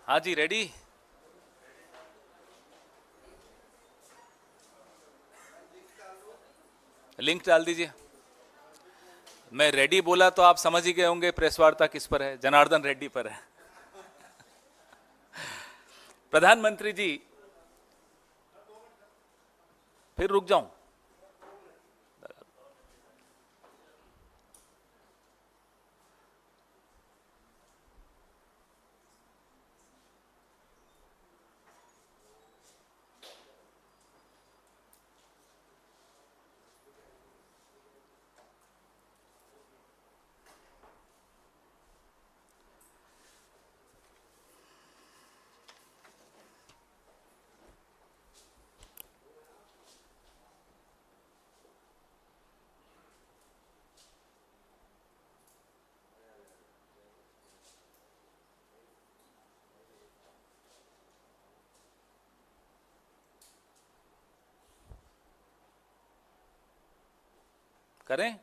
हाँ जी, ready. Link डाल दीजिए। मैं रेडी बोला तो आप समझ ही गए होंगे प्रेस वार्ता किस पर है, जनार्दन रेड्डी पर है। प्रधानमंत्री जी, फिर रुक जाऊं? करें?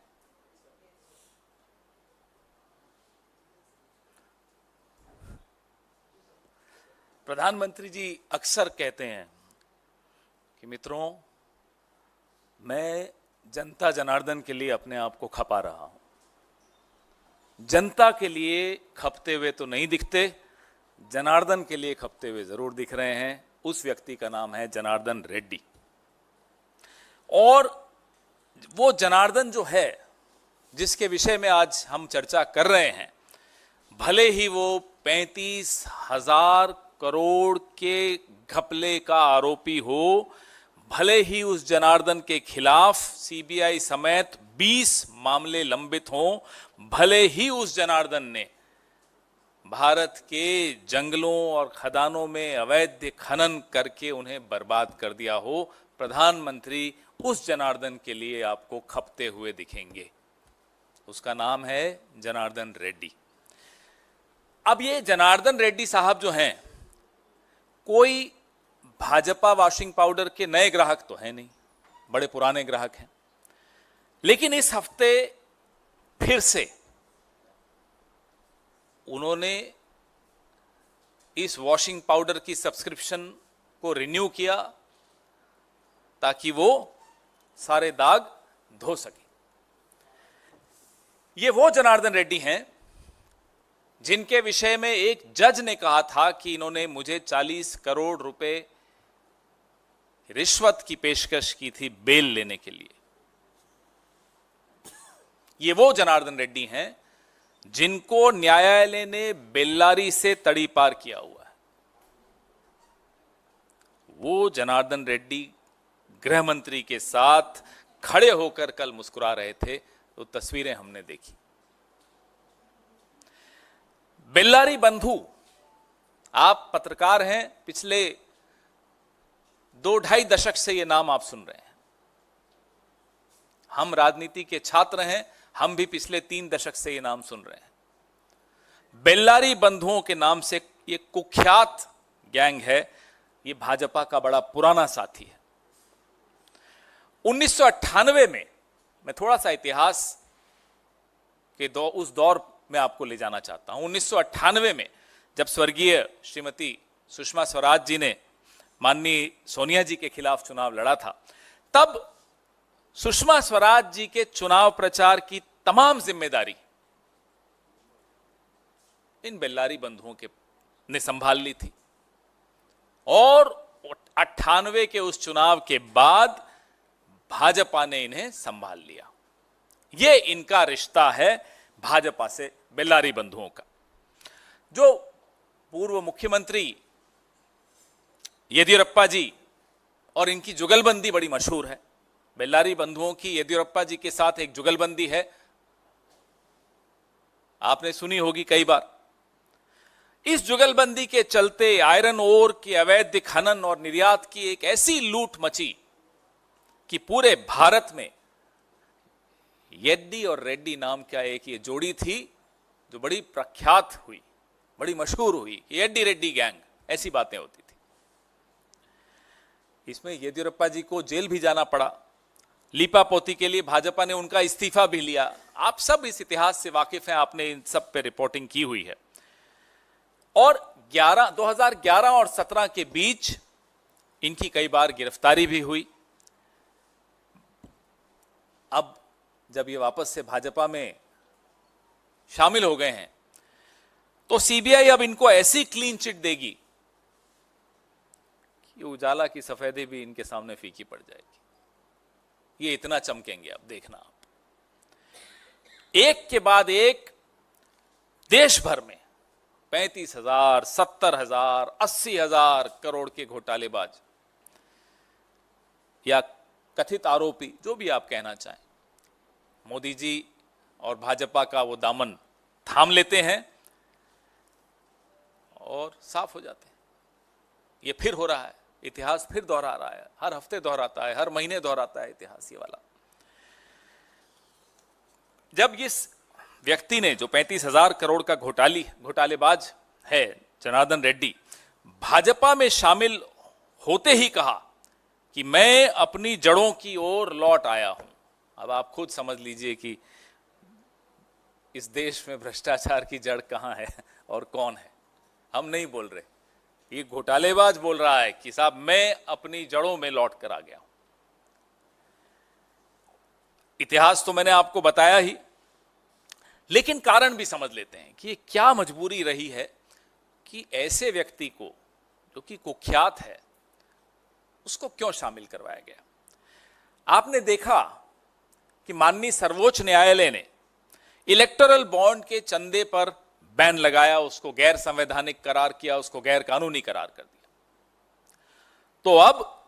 प्रधानमंत्री जी अक्सर कहते हैं कि मित्रों, मैं जनता जनार्दन के लिए अपने आप को खपा रहा हूं। जनता के लिए खपते हुए तो नहीं दिखते, जनार्दन के लिए खपते हुए जरूर दिख रहे हैं। उस व्यक्ति का नाम है जनार्दन रेड्डी। और वो जनार्दन जो है, जिसके विषय में आज हम चर्चा कर रहे हैं, भले ही वो 35,000 करोड़ के घपले का आरोपी हो, भले ही उस जनार्दन के खिलाफ सीबीआई समेत 20 मामले लंबित हों, भले ही उस जनार्दन ने भारत के जंगलों और खदानों में अवैध खनन करके उन्हें बर्बाद कर दिया हो, प्रधानमंत्री उस जनार्दन के लिए आपको खपते हुए दिखेंगे। उसका नाम है जनार्दन रेड्डी। अब ये जनार्दन रेड्डी साहब जो हैं, कोई भाजपा वॉशिंग पाउडर के नए ग्राहक तो है नहीं, बड़े पुराने ग्राहक हैं। लेकिन इस हफ्ते फिर से उन्होंने इस वॉशिंग पाउडर की सब्सक्रिप्शन को रिन्यू किया ताकि वो सारे दाग धो सके। ये वो जनार्दन रेड्डी हैं जिनके विषय में एक जज ने कहा था कि इन्होंने मुझे 40 करोड़ रुपए रिश्वत की पेशकश की थी बेल लेने के लिए। ये वो जनार्दन रेड्डी हैं जिनको न्यायालय ने बेल्लारी से तड़ी पार किया हुआ है। वो जनार्दन रेड्डी गृह मंत्री के साथ खड़े होकर कल मुस्कुरा रहे थे, तो तस्वीरें हमने देखी। बेल्लारी बंधु, आप पत्रकार हैं, पिछले 2-2.5 दशक से ये नाम आप सुन रहे हैं। हम राजनीति के छात्र हैं, हम भी पिछले 3 दशक से ये नाम सुन रहे हैं। बेल्लारी बंधुओं के नाम से ये कुख्यात गैंग है, ये भाजपा का बड़ा पुराना साथी है। 1998 में, मैं थोड़ा सा इतिहास के उस दौर में आपको ले जाना चाहता हूं। 1998 में जब स्वर्गीय श्रीमती सुषमा स्वराज जी ने माननीय सोनिया जी के खिलाफ चुनाव लड़ा था, तब सुषमा स्वराज जी के चुनाव प्रचार की तमाम जिम्मेदारी इन बेल्लारी बंधुओं के ने संभाल ली थी। और 98 के उस चुनाव के बाद भाजपा ने इन्हें संभाल लिया। ये इनका रिश्ता है भाजपा से, बेल्लारी बंधुओं का। जो पूर्व मुख्यमंत्री येदियुरप्पा जी और इनकी जुगलबंदी बड़ी मशहूर है। बेल्लारी बंधुओं की येदियुरप्पा जी के साथ एक जुगलबंदी है, आपने सुनी होगी कई बार। इस जुगलबंदी के चलते आयरन ओर के अवैध खनन और निर्यात की एक ऐसी लूट मची कि पूरे भारत में येड्डी और रेड्डी नाम का एक ये जोड़ी थी जो बड़ी प्रख्यात हुई, बड़ी मशहूर हुई। येड्डी रेड्डी गैंग, ऐसी बातें होती थी। इसमें येदियुरप्पा जी को जेल भी जाना पड़ा। लीपापोती के लिए भाजपा ने उनका इस्तीफा भी लिया। आप सब इस इतिहास से वाकिफ हैं, आपने इन सब पे रिपोर्टिंग की हुई है। और 2011 और 17 के बीच इनकी कई बार गिरफ्तारी भी हुई। अब जब ये वापस से भाजपा में शामिल हो गए हैं तो सीबीआई अब इनको ऐसी क्लीन चिट देगी कि उजाला की सफेदी भी इनके सामने फीकी पड़ जाएगी। ये इतना चमकेंगे, अब देखना आप। एक के बाद एक देश भर में 35,000, 70,000, 80,000 करोड़ के घोटालेबाज या कथित आरोपी, जो भी आप कहना चाहें, मोदी जी और भाजपा का वो दामन थाम लेते हैं और साफ हो जाते हैं। ये फिर हो रहा है, इतिहास फिर दोहरा रहा है, हर हफ्ते दोहराता है, हर महीने दोहराता है इतिहास ये वाला। जब इस व्यक्ति ने, जो 35,000 करोड़ का घोटालेबाज है जनार्दन रेड्डी, भाजपा में शामिल होते ही कहा कि मैं अपनी जड़ों की ओर लौट आया हूं। अब आप खुद समझ लीजिए कि इस देश में भ्रष्टाचार की जड़ कहां है और कौन है। हम नहीं बोल रहे, ये घोटालेबाज बोल रहा है कि साहब मैं अपनी जड़ों में लौट कर आ गया हूं। इतिहास तो मैंने आपको बताया ही, लेकिन कारण भी समझ लेते हैं कि ये क्या मजबूरी रही है कि ऐसे व्यक्ति को, जो कि कुख्यात है, उसको क्यों शामिल करवाया गया। आपने देखा कि माननीय सर्वोच्च न्यायालय ने इलेक्टोरल बॉन्ड के चंदे पर बैन लगाया, उसको गैर संवैधानिक करार किया, उसको गैर कानूनी करार कर दिया। तो अब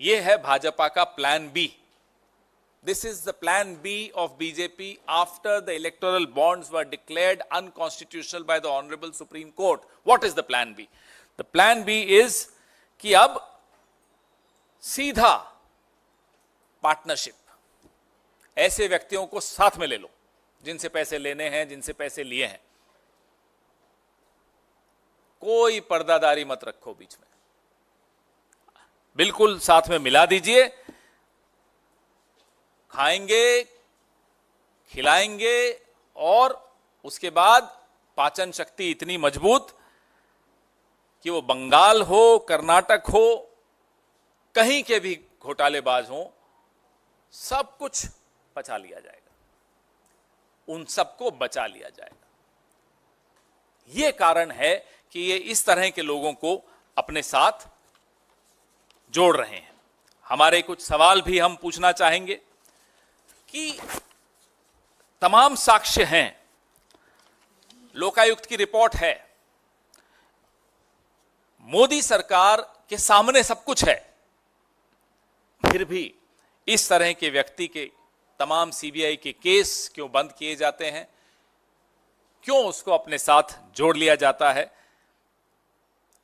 यह है भाजपा का plan B. This is the plan B of BJP after the electoral bonds were declared unconstitutional by the Honorable Supreme Court. What is the plan B? The plan B is कि अब सीधा पार्टनरशिप, ऐसे व्यक्तियों को साथ में ले लो जिनसे पैसे लेने हैं, जिनसे पैसे लिए हैं। कोई पर्दादारी मत रखो बीच में, बिल्कुल साथ में मिला दीजिए। खाएंगे, खिलाएंगे और उसके बाद पाचन शक्ति इतनी मजबूत कि वो बंगाल हो, कर्नाटक हो, कहीं के भी घोटालेबाज हो, सब कुछ पचा लिया जाएगा, उन सबको बचा लिया जाएगा। ये कारण है कि ये इस तरह के लोगों को अपने साथ जोड़ रहे हैं। हमारे कुछ सवाल भी हम पूछना चाहेंगे कि तमाम साक्ष्य हैं, लोकायुक्त की रिपोर्ट है, मोदी सरकार के सामने सब कुछ है, फिर भी इस तरह के व्यक्ति के तमाम सीबीआई के केस क्यों बंद किए जाते हैं, क्यों उसको अपने साथ जोड़ लिया जाता है,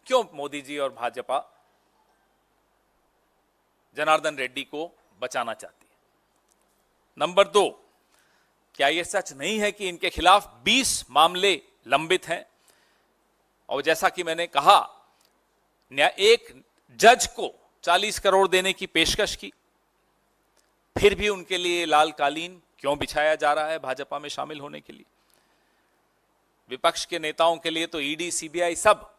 क्यों मोदी जी और भाजपा जनार्दन रेड्डी को बचाना चाहती है। नंबर 2, क्या यह सच नहीं है कि इनके खिलाफ 20 मामले लंबित हैं? और जैसा कि मैंने कहा, एक जज को 40 करोड़ देने की पेशकश की, फिर भी उनके लिए लाल कालीन क्यों बिछाया जा रहा है भाजपा में शामिल होने के लिए? विपक्ष के नेताओं के लिए तो ईडी, सीबीआई सब,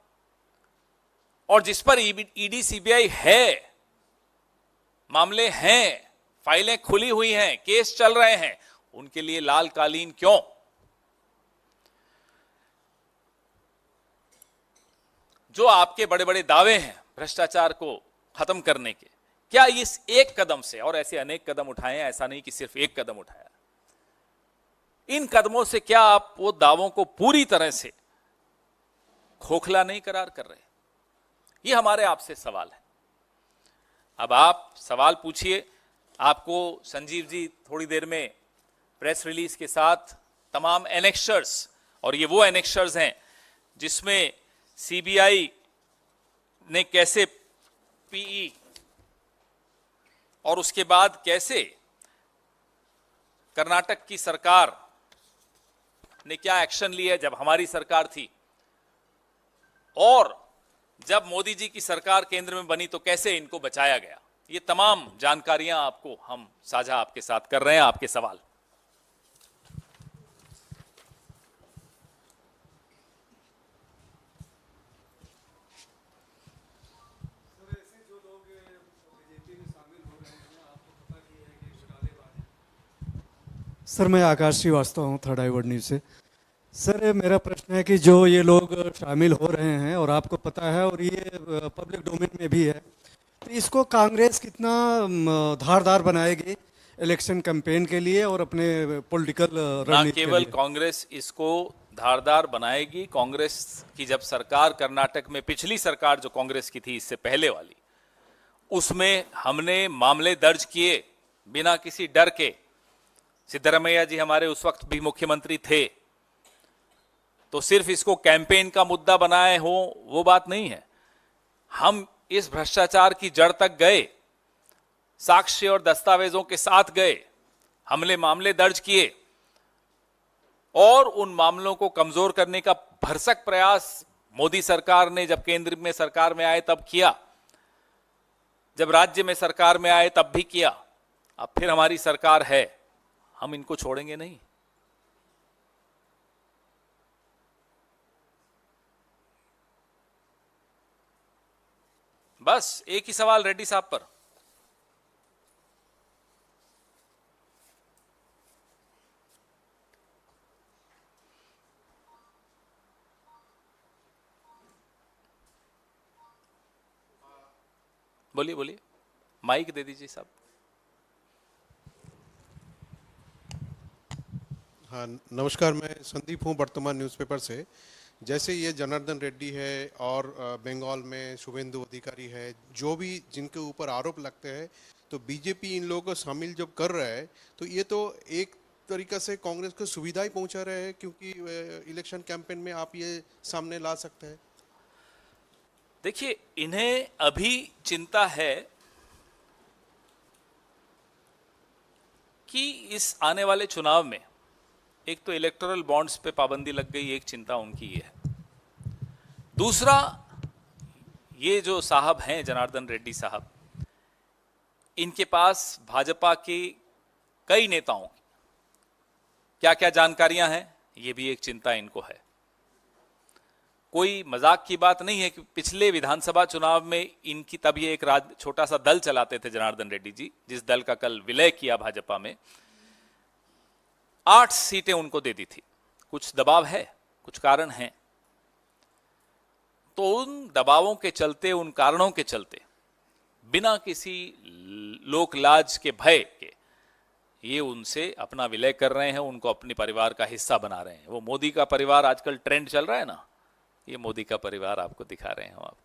और जिस पर ईडी, सीबीआई है, मामले हैं, फाइलें खुली हुई हैं, केस चल रहे हैं, उनके लिए लाल कालीन क्यों? जो आपके बड़े बड़े दावे हैं भ्रष्टाचार को खत्म करने के, क्या इस एक कदम से, और ऐसे अनेक कदम उठाए हैं, ऐसा नहीं कि सिर्फ एक कदम उठाया, इन कदमों से क्या आप वो दावों को पूरी तरह से खोखला नहीं करार कर रहे? ये हमारे आपसे सवाल है। अब आप सवाल पूछिए, आपको संजीव जी थोड़ी देर में प्रेस रिलीज के साथ तमाम एनेक्शर्स, और ये वो एनेक्शर्स हैं जिसमें सीबीआई ने कैसे पीई और उसके बाद कैसे कर्नाटक की सरकार ने क्या एक्शन लिया जब हमारी सरकार थी, और जब मोदी जी की सरकार केंद्र में बनी तो कैसे इनको बचाया गया। ये तमाम जानकारियां आपको हम साझा आपके साथ कर रहे हैं। आपके सवाल। सर मैं आकाश श्रीवास्तव हूँ थर्ड आई वर्ल्ड न्यूज़ से। सर मेरा प्रश्न है कि जो ये लोग शामिल हो रहे हैं और आपको पता है और ये पब्लिक डोमेन में भी है, तो इसको कांग्रेस कितना धारदार बनाएगी इलेक्शन कैंपेन के लिए और अपने पॉलिटिकल ना रणनीति के केवल लिए? कांग्रेस इसको धारदार बनाएगी, कांग्रेस की जब सरकार कर्नाटक में, पिछली सरकार जो कांग्रेस की थी इससे पहले वाली, उसमें हमने मामले दर्ज किए बिना किसी डर के। सिद्धरमैया जी हमारे उस वक्त भी मुख्यमंत्री थे, तो सिर्फ इसको कैंपेन का मुद्दा बनाए हो वो बात नहीं है। हम इस भ्रष्टाचार की जड़ तक गए, साक्ष्य और दस्तावेजों के साथ गए, हमने मामले दर्ज किए और उन मामलों को कमजोर करने का भरसक प्रयास मोदी सरकार ने जब केंद्र में सरकार में आए तब किया, जब राज्य में सरकार में आए तब भी किया, अब फिर हमारी सरकार है, हम इनको छोड़ेंगे नहीं। बस एक ही सवाल रेड्डी साहब पर। बोलिए बोलिए, माइक दे दीजिए साहब। हाँ नमस्कार, मैं संदीप हूँ वर्तमान न्यूज़पेपर से। जैसे ये जनार्दन रेड्डी है और बंगाल में शुभेंदु अधिकारी है, जो भी जिनके ऊपर आरोप लगते हैं, तो बीजेपी इन लोगों को शामिल जब कर रहा है तो ये तो एक तरीका से कांग्रेस को सुविधा ही पहुंचा रहे हैं, क्योंकि इलेक्शन कैंपेन में आप ये सामने ला सकते हैं। देखिए, इन्हें अभी चिंता है कि इस आने वाले चुनाव में एक तो इलेक्टोरल बॉन्ड्स पे पाबंदी लग गई, एक चिंता उनकी ये है। दूसरा, ये जो साहब हैं जनार्दन रेड्डी साहब, इनके पास भाजपा के कई नेताओं की क्या क्या जानकारियां हैं, ये भी एक चिंता इनको है। कोई मजाक की बात नहीं है कि पिछले विधानसभा चुनाव में इनकी, तब ये एक छोटा सा दल चलाते थे जनार्दन रेड्डी जी, जिस दल का कल विलय किया भाजपा में, 8 सीटें उनको दे दी थी। कुछ दबाव है, कुछ कारण हैं, तो उन दबावों के चलते, उन कारणों के चलते, बिना किसी लोक लाज के भय के ये उनसे अपना विलय कर रहे हैं, उनको अपने परिवार का हिस्सा बना रहे हैं। वो मोदी का परिवार आजकल ट्रेंड चल रहा है ना, ये मोदी का परिवार आपको दिखा रहे हैं। आप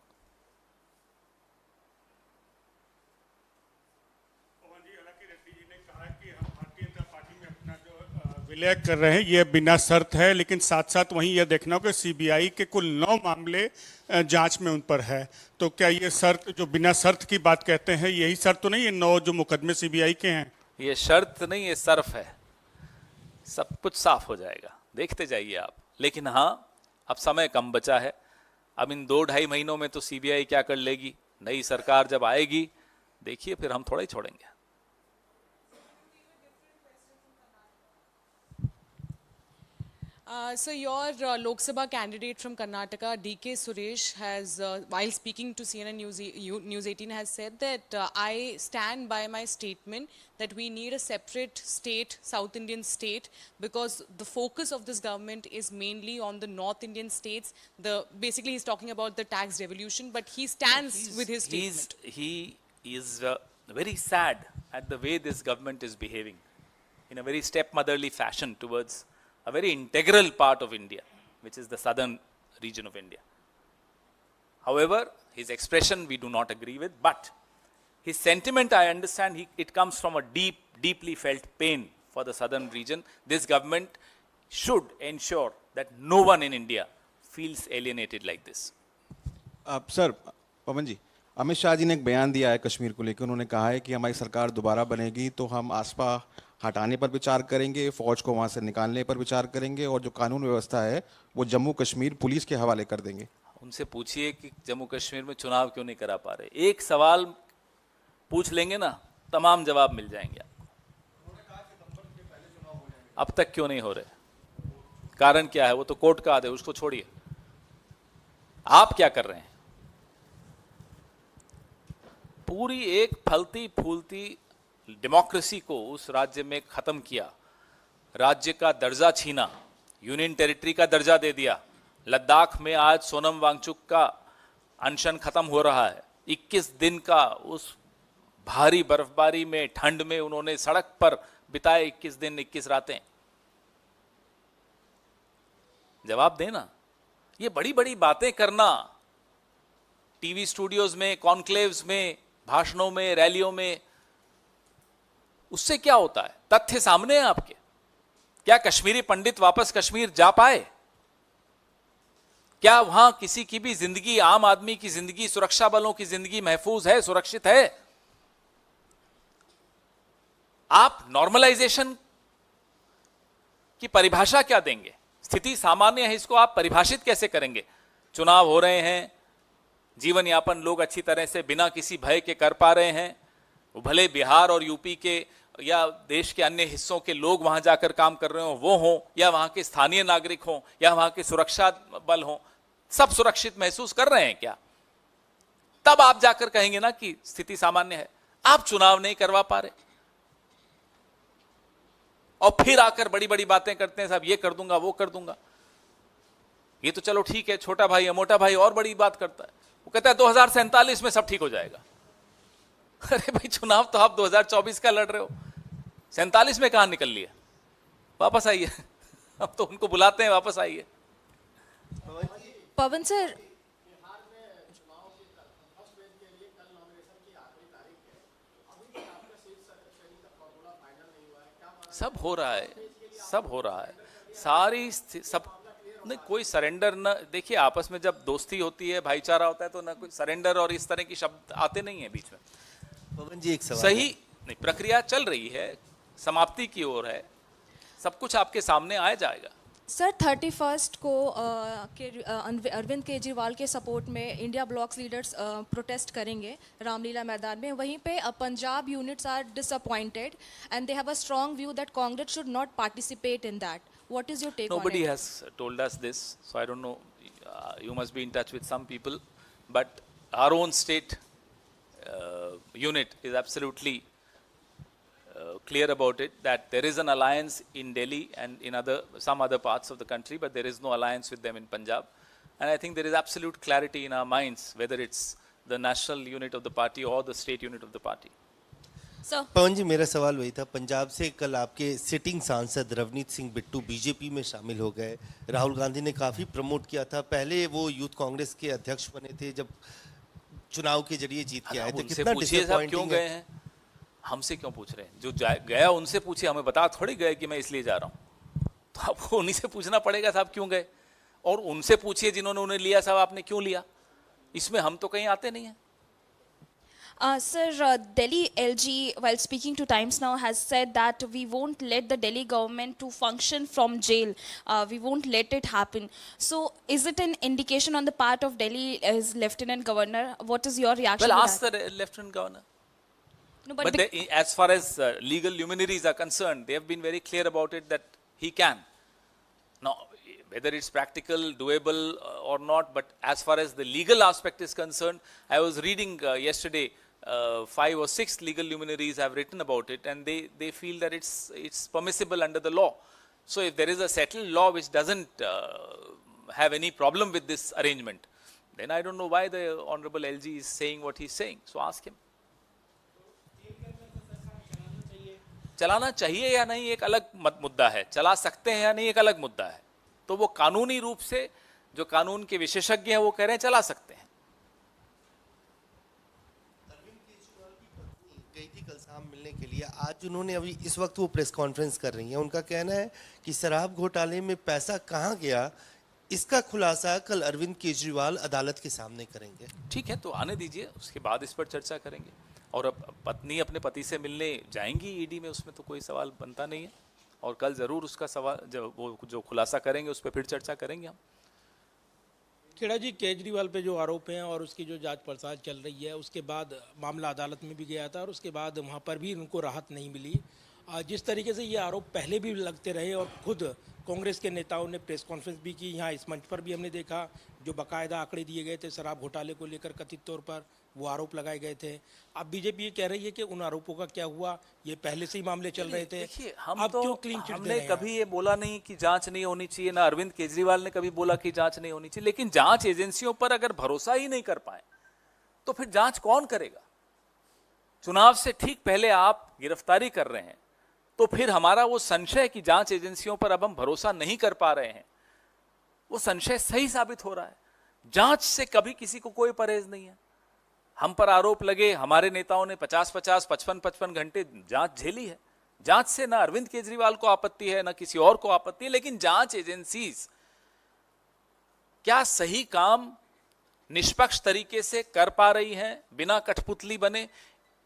विलय कर रहे हैं, ये बिना शर्त है, लेकिन साथ साथ वहीं यह देखना हो कि सीबीआई के कुल 9 मामले जांच में उन पर है। तो क्या ये शर्त, जो बिना शर्त की बात कहते हैं, यही शर्त तो नहीं है 9 जो मुकदमे सीबीआई के हैं? ये शर्त नहीं, ये सर्फ है। सब कुछ साफ हो जाएगा, देखते जाइए आप। लेकिन हाँ, अब समय कम बचा है। अब इन 2-2.5 महीनों में तो सीबीआई क्या कर लेगी, नई सरकार जब आएगी देखिए, फिर हम थोड़ा ही छोड़ेंगे। So your Lok Sabha candidate from Karnataka, DK Suresh, has, while speaking to CNN News 18, has said that I stand by my statement that we need a separate state, South Indian state, because the focus of this government is mainly on the North Indian states. Basically, he's talking about the tax devolution, but he stands with his statement. He is very sad at the way this government is behaving in a very stepmotherly fashion towards a very integral part of India, which is the southern region of India. However, his expression we do not agree with, but his sentiment, I understand, it comes from a deeply felt pain for the southern region. This government should ensure that no one in India feels alienated like this. Sir, Pawan ji, Amit Shah ji ने एक बयान दिया है कश्मीर को लेकर। उन्होंने कहा है कि हमारी सरकार दोबारा बनेगी तो हम आसपा हटाने पर विचार करेंगे, फौज को वहां से निकालने पर विचार करेंगे, और जो कानून व्यवस्था है वो जम्मू कश्मीर पुलिस के हवाले कर देंगे। उनसे पूछिए कि जम्मू कश्मीर में चुनाव क्यों नहीं करा पा रहे। एक सवाल पूछ लेंगे ना, तमाम जवाब मिल जाएंगे आपको। अब तक क्यों नहीं हो रहे, कारण क्या है, वो तो कोर्ट का आदेश, उसको छोड़िए। आप क्या कर रहे हैं? पूरी एक फलती फूलती डेमोक्रेसी को उस राज्य में खत्म किया, राज्य का दर्जा छीना, यूनियन टेरिटरी का दर्जा दे दिया। लद्दाख में आज सोनम वांगचुक का अनशन खत्म हो रहा है। 21 दिन का उस भारी बर्फबारी में, ठंड में उन्होंने सड़क पर बिताए 21 दिन 21 रातें। जवाब देना। ये बड़ी बड़ी बातें करना टीवी स्टूडियोज में, कॉन्क्लेव्स में, भाषणों में, रैलियों में, उससे क्या होता है? तथ्य सामने है आपके। क्या कश्मीरी पंडित वापस कश्मीर जा पाए? क्या वहां किसी की भी जिंदगी, आम आदमी की जिंदगी, सुरक्षा बलों की जिंदगी महफूज है, सुरक्षित है? आप नॉर्मलाइजेशन की परिभाषा क्या देंगे? स्थिति सामान्य है, इसको आप परिभाषित कैसे करेंगे? चुनाव हो रहे हैं, जीवन यापन लोग अच्छी तरह से बिना किसी भय के कर पा रहे हैं। वो भले बिहार और यूपी के या देश के अन्य हिस्सों के लोग वहां जाकर काम कर रहे हो, वो हों, या वहां के स्थानीय नागरिक हों, या वहां के सुरक्षा बल हों, सब सुरक्षित महसूस कर रहे हैं क्या? तब आप जाकर कहेंगे ना कि स्थिति सामान्य है। आप चुनाव नहीं करवा पा रहे और फिर आकर बड़ी बड़ी बातें करते हैं, साहब ये कर दूंगा, वो कर दूंगा। ये तो चलो ठीक है, छोटा भाई है, मोटा भाई और बड़ी बात करता है। वो कहता है 2047 में सब ठीक हो जाएगा। अरे भाई, चुनाव तो आप 2024 का लड़ रहे हो, 47 में कहां निकल लिए? वापस आइए। अब तो उनको बुलाते हैं, वापस आइए। पवन सर, सब हो रहा है, सब हो रहा है, सारी सब नहीं, कोई सरेंडर न। देखिए, आपस में जब दोस्ती होती है, भाईचारा होता है, तो ना कोई सरेंडर और इस तरह की शब्द आते नहीं है बीच में। पवन जी, एक सवाल सही नहीं, प्रक्रिया चल रही है, समाप्ति की ओर है, सब कुछ आपके सामने आ जाएगा। सर 31 को अरविंद केजरीवाल के सपोर्ट में इंडिया ब्लॉक्स लीडर्स प्रोटेस्ट करेंगे रामलीला मैदान में। वहीं पे Punjab units are disappointed and they have a strong view that Congress should not participate in that. What is your take on it? Nobody has told us this, so I don't know. You must be in touch with some people, but our own state unit is absolutely clear about it, that there is an alliance in Delhi and in some other parts of the country, but there is no alliance with them in Punjab. And I think there is absolute clarity in our minds whether it's the national unit of the party or the state unit of the party. Sir Pawan ji, मेरा सवाल वही था। पंजाब से कल आपके sitting सांसद Ravneet Singh Bittu BJP में शामिल हो गए। राहुल गांधी ने काफ़ी प्रमोट किया था। पहले वो यूथ कांग्रेस के अध्यक्ष बने थे, जब चुनाव के जरिए जीत के आए थे। उनसे कितना पूछिए साहब क्यों डिसअपॉइंटिंग गए है? हैं, हमसे क्यों पूछ रहे हैं? जो गया उनसे पूछिए, हमें बता थोड़ी गए कि मैं इसलिए जा रहा हूं। तो आपको उन्हीं से पूछना पड़ेगा साहब क्यों गए, और उनसे पूछिए जिन्होंने उन्हें लिया, साहब आपने क्यों लिया। इसमें हम तो कहीं आते नहीं हैं। Sir, Delhi LG, while speaking to Times Now, has said that we won't let the Delhi government to function from jail. We won't let it happen. So, is it an indication on the part of Delhi as Lieutenant Governor? What is your reaction Well, to ask that? the Lieutenant Governor. No, But as far as legal luminaries are concerned, they have been very clear about it that he can. Now, whether it's practical, doable or not, but as far as the legal aspect is concerned, I was reading yesterday. 5 or 6 legal luminaries have written about it, and they feel that it's permissible under the law. So if there is a settled law which doesn't have any problem with this arrangement, then I don't know why the Honorable LG is saying what he's saying. So ask him. चलाना चाहिए या नहीं एक अलग मुद्दा है, चला सकते हैं या नहीं एक अलग मुद्दा है। तो वो कानूनी रूप से जो कानून के विशेषज्ञ हैं वो कह रहे हैं चला सकते हैं। गई थी कल शाम मिलने के लिए। आज उन्होंने, अभी इस वक्त वो प्रेस कॉन्फ्रेंस कर रही हैं। उनका कहना है कि शराब घोटाले में पैसा कहाँ गया, इसका खुलासा कल अरविंद केजरीवाल अदालत के सामने करेंगे। ठीक है, तो आने दीजिए, उसके बाद इस पर चर्चा करेंगे। और अब पत्नी अपने पति से मिलने जाएंगी ईडी में, उसमें तो कोई सवाल बनता नहीं है। और कल जरूर उसका सवाल जो खुलासा करेंगे उस पर फिर चर्चा करेंगे हम। खेड़ा जी, केजरीवाल पे जो आरोप हैं और उसकी जो जांच पड़ताल चल रही है, उसके बाद मामला अदालत में भी गया था और उसके बाद वहाँ पर भी उनको राहत नहीं मिली। जिस तरीके से ये आरोप पहले भी लगते रहे और खुद कांग्रेस के नेताओं ने प्रेस कॉन्फ्रेंस भी की, यहाँ इस मंच पर भी हमने देखा जो बाकायदा आंकड़े दिए गए थे शराब घोटाले को लेकर, कथित तौर पर वो आरोप लगाए गए थे। अब बीजेपी ये कह रही है कि उन आरोपों का क्या हुआ, ये पहले से ही मामले चल रहे थे, देखिए हम अब तो क्यों क्लीन चिट दे हमने रहे हैं? कभी ये बोला नहीं कि जांच नहीं होनी चाहिए, ना अरविंद केजरीवाल ने कभी बोला कि जांच नहीं होनी चाहिए, लेकिन जांच एजेंसियों पर अगर भरोसा ही नहीं कर पाए तो फिर जांच कौन करेगा? चुनाव से ठीक पहले आप गिरफ्तारी कर रहे हैं तो फिर हमारा वो संशय कि जांच एजेंसियों पर अब हम भरोसा नहीं कर पा रहे हैं, वो संशय सही साबित हो रहा है। जांच से कभी किसी को कोई परहेज नहीं है। हम पर आरोप लगे, हमारे नेताओं ने 50-50, 55-55 घंटे जांच झेली है। जांच से ना अरविंद केजरीवाल को आपत्ति है, ना किसी और को आपत्ति है, लेकिन जांच एजेंसीज क्या सही काम निष्पक्ष तरीके से कर पा रही हैं बिना कठपुतली बने?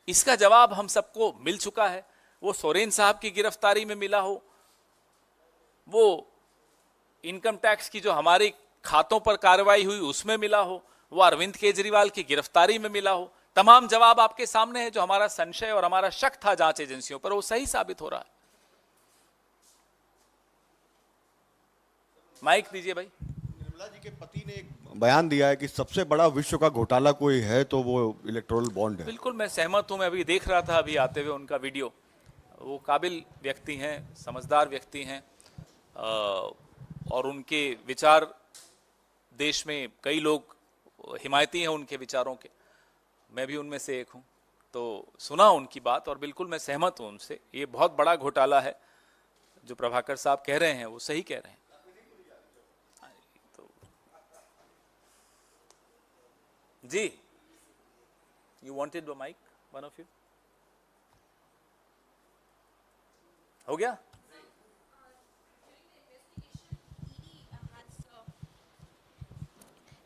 इसका जवाब हम सबको मिल चुका है। वो सोरेन साहब की गिरफ्तारी में मिला हो, वो इनकम टैक्स की जो हमारी खातों पर कार्रवाई हुई उसमें मिला हो, वो अरविंद केजरीवाल की गिरफ्तारी में मिला हो, तमाम जवाब आपके सामने है। जो हमारा संशय और हमारा शक था जांच एजेंसियों पर, वो सही साबित हो रहा है। माइक दीजिए भाई। निर्मला जी के पति ने एक बयान दिया है कि सबसे बड़ा विश्व का घोटाला कोई है तो वो इलेक्टोरल बॉन्ड है। बिल्कुल मैं सहमत हूं। मैं अभी देख रहा था अभी आते हुए उनका वीडियो। वो काबिल व्यक्ति हैं, समझदार व्यक्ति हैं, और उनके विचार देश में कई लोग हिमायती हैं उनके विचारों के। मैं भी उनमें से एक हूं। तो सुना उनकी बात और बिल्कुल मैं सहमत हूं उनसे। ये बहुत बड़ा घोटाला है। जो प्रभाकर साहब कह रहे हैं वो सही कह रहे हैं। जी, you wanted the mic, one of you? हो गया?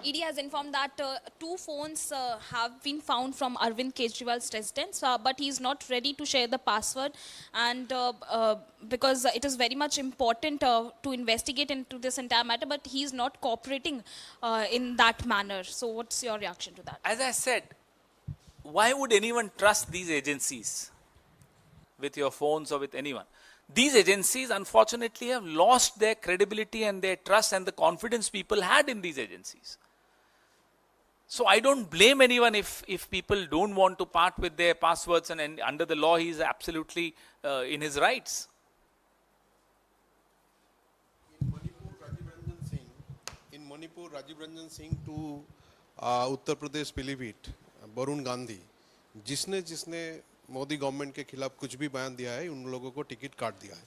ED has informed that 2 phones have been found from Arvind Kejriwal's residence, but he is not ready to share the password, and because it is very much important to investigate into this entire matter, but he is not cooperating in that manner. So what's your reaction to that? As I said, why would anyone trust these agencies with your phones or with anyone? These agencies unfortunately have lost their credibility and their trust and the confidence people had in these agencies. So I don't blame anyone if people don't want to part with their passwords, and under the law he is absolutely in his rights. In Manipur, Rajiv Ranjan Singh to Uttar Pradesh Pilibhit, Varun Gandhi, जिसने Modi government के खिलाफ कुछ भी बयान दिया है, उन लोगों को टिकट काट दिया है।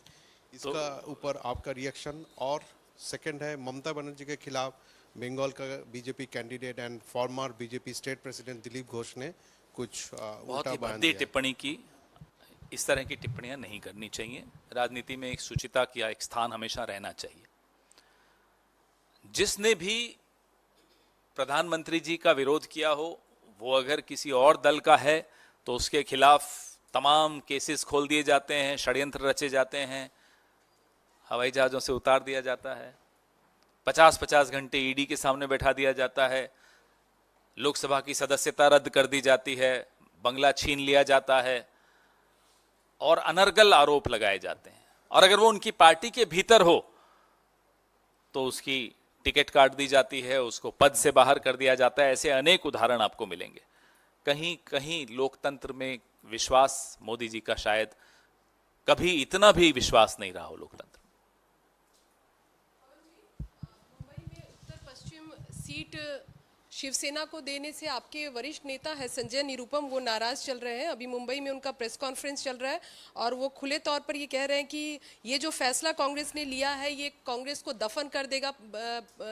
इसका ऊपर आपका रिएक्शन? और सेकंड है ममता बनर्जी के खिलाफ बंगाल का BJP candidate and farmer BJP state president Dilip Ghosh ने कुछ उल्टा बयान दिया। टिप्पणी की। इस तरह की टिप्पणियां नहीं करनी चाहिए। राजनीति में एक शुचिता का एक स्थान हमेशा रहना चाहिए। जिसने भी प्रधानमंत्री जी का विरोध किया हो, वो अगर किसी और दल का है तो उसके खिलाफ तमाम केसेस खोल दिए जाते हैं, षड्यंत्र रचे जाते हैं, हवाई जहाज़ों से उतार दिया जाता है, 50-50 घंटे ईडी के सामने बैठा दिया जाता है, लोकसभा की सदस्यता रद्द कर दी जाती है, बंगला छीन लिया जाता है और अनर्गल आरोप लगाए जाते हैं। और अगर वो उनकी पार्टी के भीतर हो तो उसकी टिकट काट दी जाती है, उसको पद से बाहर कर दिया जाता है। ऐसे अनेक उदाहरण आपको मिलेंगे। कहीं कहीं लोकतंत्र में विश्वास मोदी जी का शायद कभी इतना भी विश्वास नहीं रहा हो लोकतंत्र। मुंबई में उत्तर पश्चिम सीट शिवसेना को देने से आपके वरिष्ठ नेता है संजय निरुपम, वो नाराज चल रहे हैं। अभी मुंबई में उनका प्रेस कॉन्फ्रेंस चल रहा है और वो खुले तौर पर ये कह रहे हैं कि ये जो फैसला कांग्रेस ने लिया है ये कांग्रेस को दफन कर देगा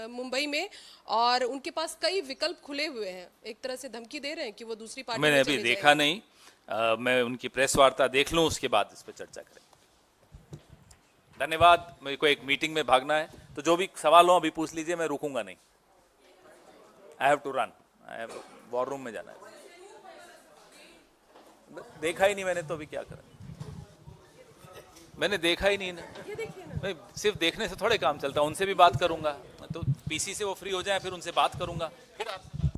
मुंबई में, और उनके पास कई विकल्प खुले हुए हैं। एक तरह से धमकी दे रहे हैं कि वो दूसरी पार्टी मैंने अभी देखा नहीं, मैं उनकी प्रेस वार्ता देख लूं उसके बाद इस पर चर्चा करें। धन्यवाद। मेरे को एक मीटिंग में भागना है, तो जो भी सवाल हो अभी पूछ लीजिए, मैं रुकूंगा नहीं। I have to run. I have war room में जाना है। देखा ही नहीं मैंने, तो अभी क्या करें? मैंने देखा ही नहीं ना। मैं सिर्फ देखने से थोड़े काम चलता, उनसे भी बात करूंगा। तो पीसी से वो फ्री हो जाए फिर उनसे बात करूंगा। फिर आप